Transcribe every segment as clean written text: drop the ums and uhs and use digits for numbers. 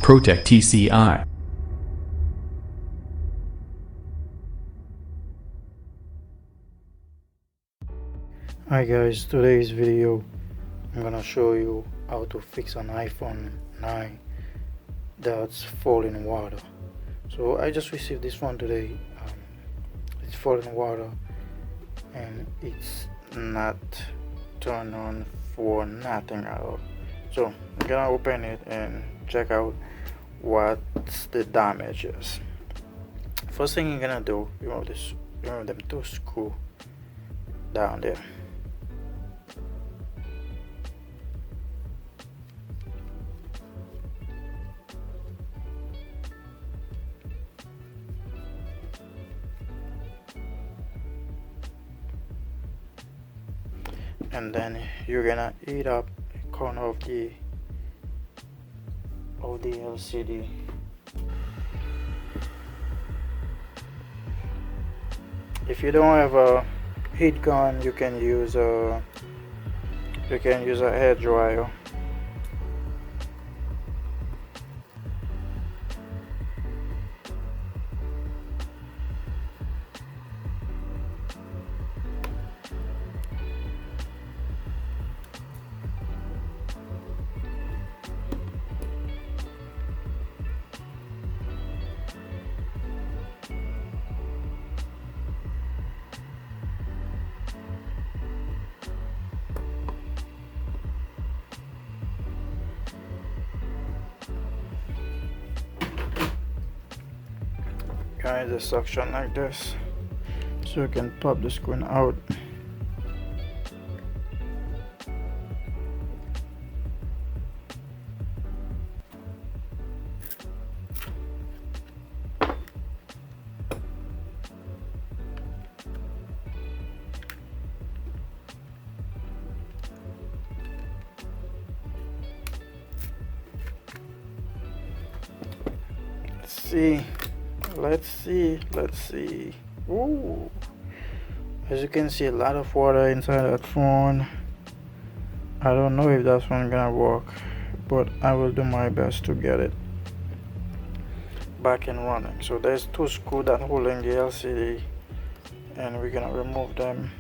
Protect TCI. Hi guys, today's video I'm gonna show you how to fix an iPhone 9 that's falling in water. So I just received this one today. It's falling in water and it's not turned on for nothing at all. So I'm gonna open it and check out what the damage is. First thing you're gonna do, remove them two screws down there. And then you're gonna heat up a corner of the LCD. If you don't have a heat gun, you can use a hair dryer. Guys, the suction like this, so you can pop the screen out. Let's see. Ooh, as you can see, a lot of water inside that phone. I don't know if that one gonna work, but I will do my best to get it back and running. So there's two screws that holding the LCD, and we're gonna remove them.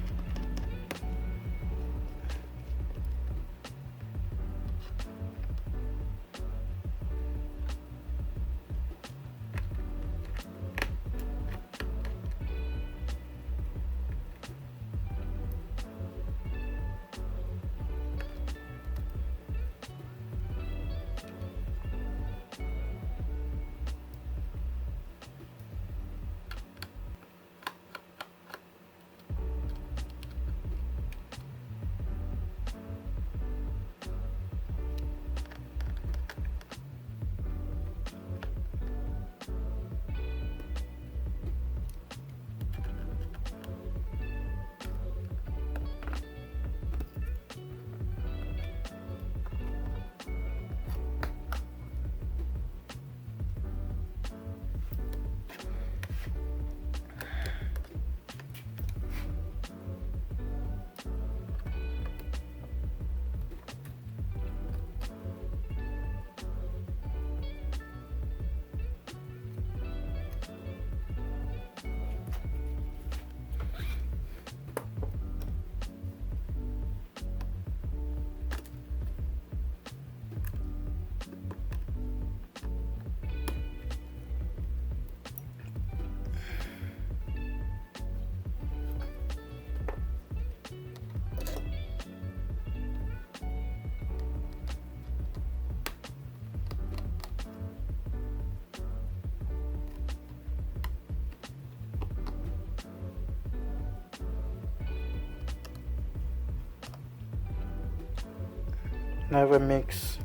Never mix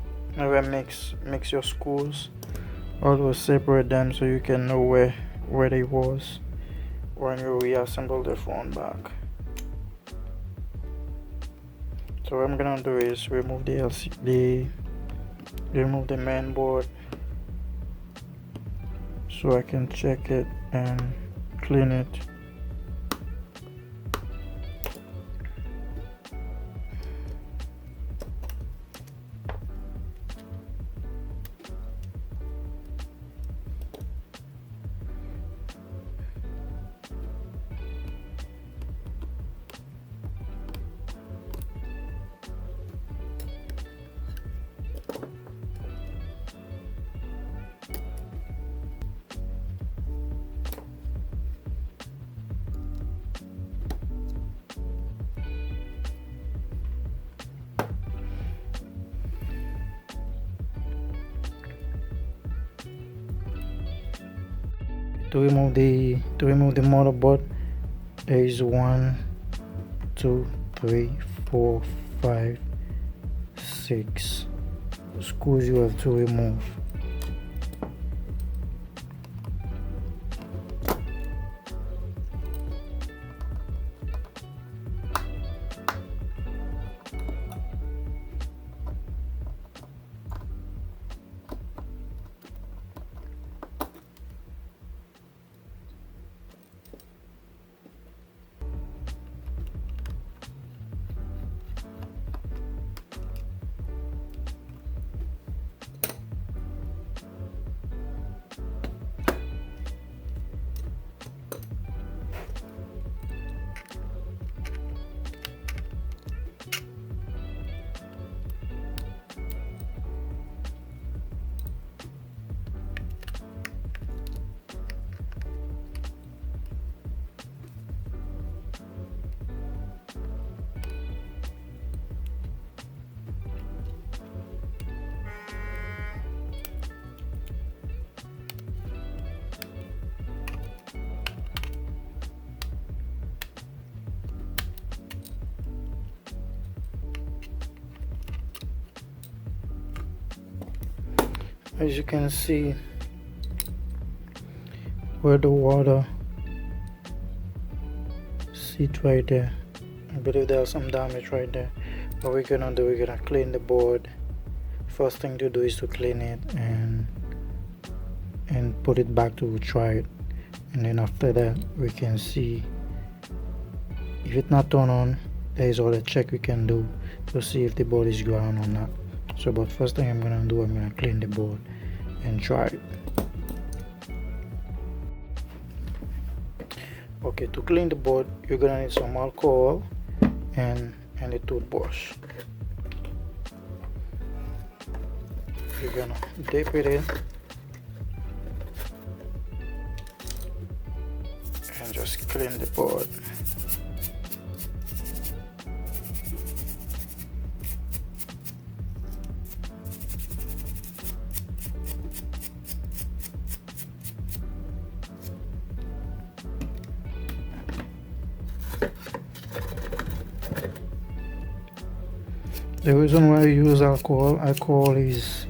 your screws. Always separate them so you can know where they was when you reassemble the phone back. So what I'm gonna do is remove the LCD, remove the main board, so I can check it and clean it. to remove the motherboard, there is 1, 2, 3, 4, 5, 6 screws you have to remove. As you can see, where the water sit right there, I believe there's some damage right there. What we're gonna do, we're gonna clean the board. First thing to do is to clean it and put it back to try it, and then after that we can see if it's not turned on. There is all the check we can do to see if the board is ground or not. So but first thing I'm gonna do, I'm gonna clean the board and try it. Okay, to clean the board you're gonna need some alcohol and a toothbrush. You're gonna dip it in and just clean the board. The reason why I use alcohol is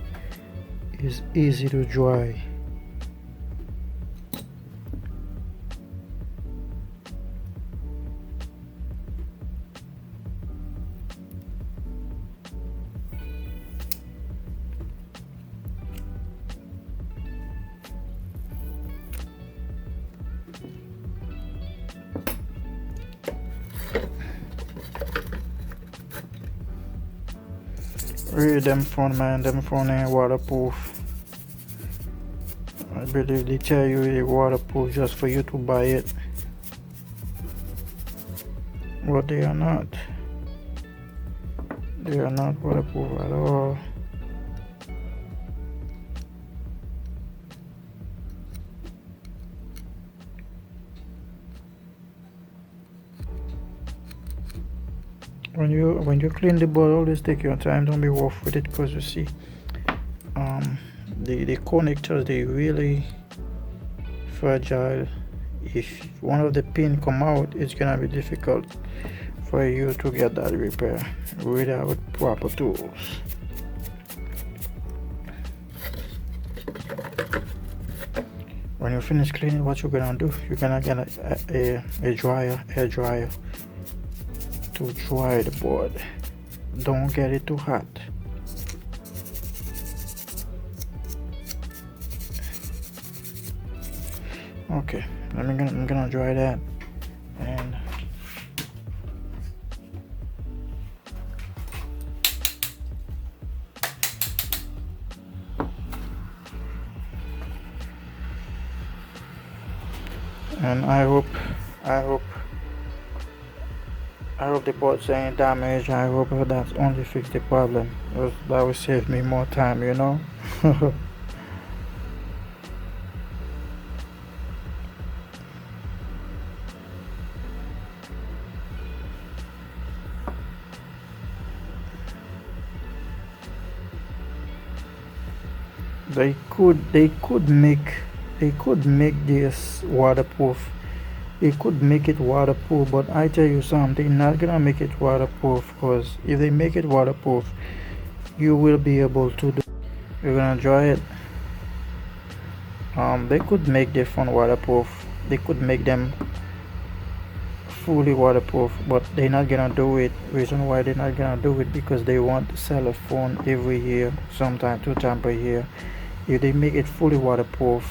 easy to dry. Really, them phone ain't waterproof. I believe they tell you it's waterproof just for you to buy it, but they are not. They are not waterproof at all. When you clean the board, always take your time. Don't be rough with it, because you see, the connectors, they really fragile. If one of the pin come out, it's gonna be difficult for you to get that repair without proper tools. When you finish cleaning, what you're gonna do, you're gonna get a air dryer to dry the board. Don't get it too hot. Okay, I'm gonna dry that, and I hope the board's ain't damaged. I hope that's only fix the problem. That will save me more time, you know. They could make they could make this waterproof. They could make it waterproof, but I tell you something, they're not gonna make it waterproof, because if they make it waterproof, you will be able to do. You're gonna try it. They could make their phone waterproof. They could make them fully waterproof, but they're not gonna do it. Reason why they're not gonna do it, because they want to sell a phone every year, sometimes 2 times per year. If they make it fully waterproof,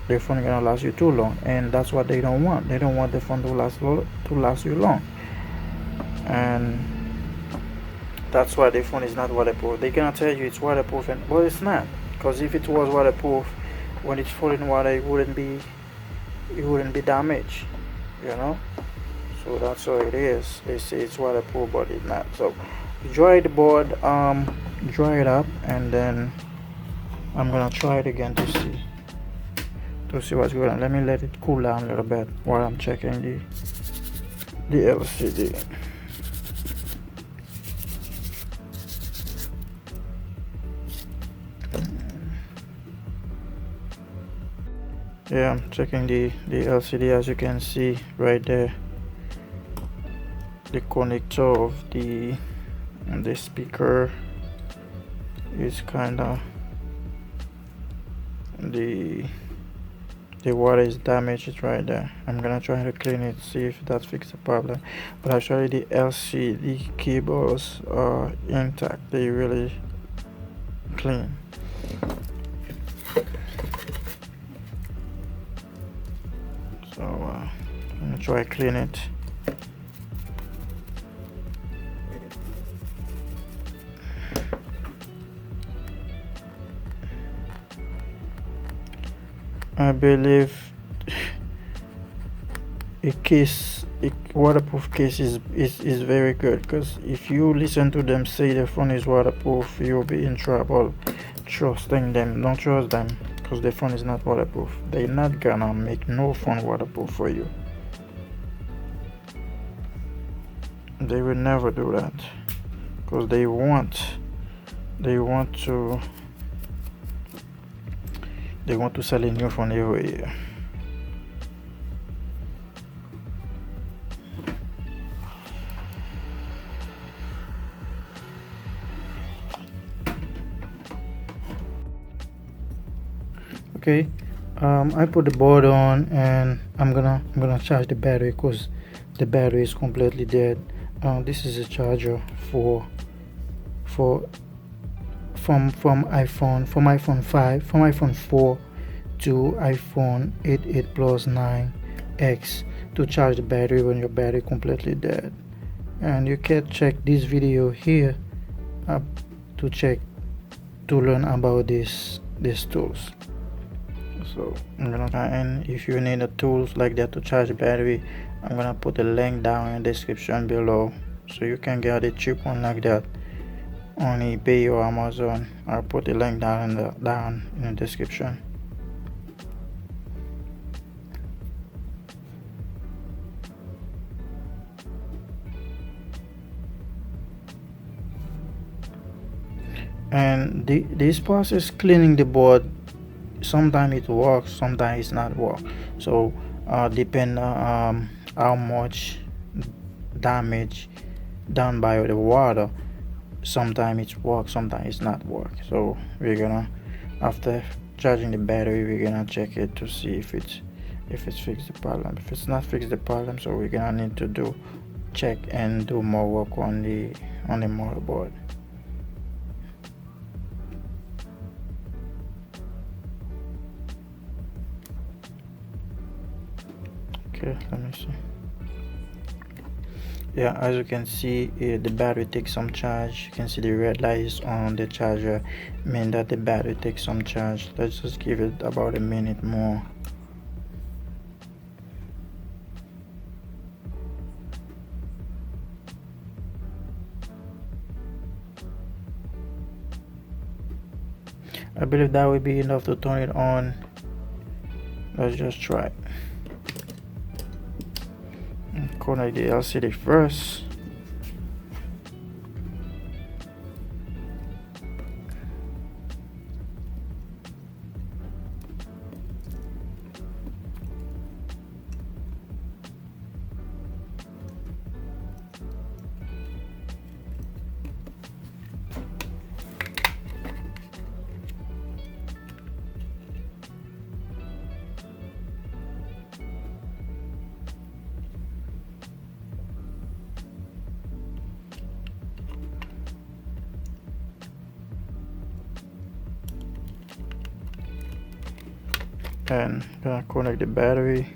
their phone gonna last you too long, and that's what they don't want. They don't want the phone to last you long, and that's why the phone is not waterproof. They gonna tell you it's waterproof, but it's not, because if it was waterproof, when it's full in water, it wouldn't be damaged, you know. So that's how it is. They say it's waterproof, but it's not. So dry the board, dry it up, and then I'm gonna try it again to see what's going on. Let me let it cool down a little bit while I'm checking the LCD. Yeah, I'm checking the LCD. As you can see right there, the connector of the speaker is kinda, the water is damaged. It's right there. I'm gonna try to clean it, see if that fixes the problem. But actually the LCD cables are intact. They really clean. So I'm gonna try to clean it. I believe a waterproof case is very good, because if you listen to them say the phone is waterproof, you'll be in trouble trusting them. Don't trust them, because the phone is not waterproof. They're not gonna make no phone waterproof for you. They will never do that, because they want to sell a new phone every year. Okay, I put the board on, and I'm gonna charge the battery, because the battery is completely dead. This is a charger from iPhone 5, from iPhone 4 to iPhone 8 Plus 9X, to charge the battery when your battery completely dead. And you can check this video here to learn about these tools. So I'm gonna try, and if you need a tools like that to charge the battery, I'm gonna put a link down in the description below, so you can get a cheap one like that on eBay or Amazon. I'll put the link down in the description. And this process cleaning the board, sometimes it works, sometimes it's not work. So depend how much damage done by the water. Sometimes it's work, sometimes it's not work. So we're gonna, after charging the battery, we're gonna check it to see if it's fixed the problem. If it's not fixed the problem, so we're gonna need to check and do more work on the motherboard. Okay, let me see. Yeah, as you can see, the battery takes some charge. You can see the red light is on the charger, mean that the battery takes some charge. Let's just give it about a minute more. I believe that will be enough to turn it on. Let's just try it. Connect the LCD first. and gonna connect the battery.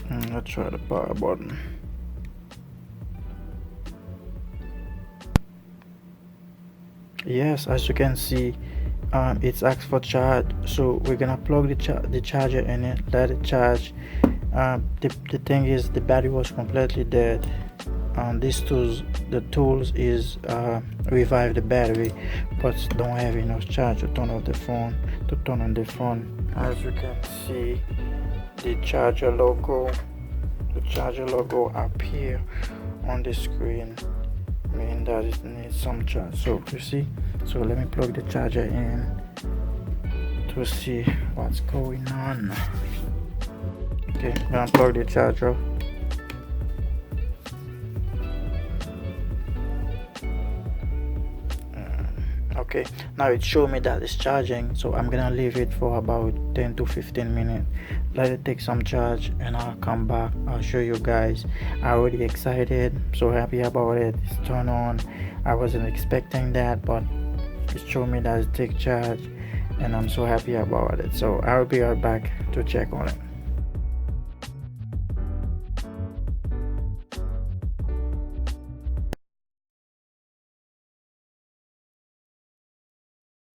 And let's try the power button. Yes, as you can see, it's asked for charge, so we're gonna plug the charger in it, let it charge. The thing is, the battery was completely dead. The tools is revive the battery, but don't have enough charge to turn on the phone. As you can see, the charger logo appear on the screen, meaning that it needs some charge. So you see, so let me plug the charger in to see what's going on. Okay, I'm gonna plug the charger. Okay, now it showed me that it's charging, so I'm gonna leave it for about 10 to 15 minutes, let it take some charge, and I'll come back. I'll show you guys. I'm already excited, so happy about it. It's turned on. I wasn't expecting that, but it showed me that it takes charge, and I'm so happy about it. So I'll be right back to check on it.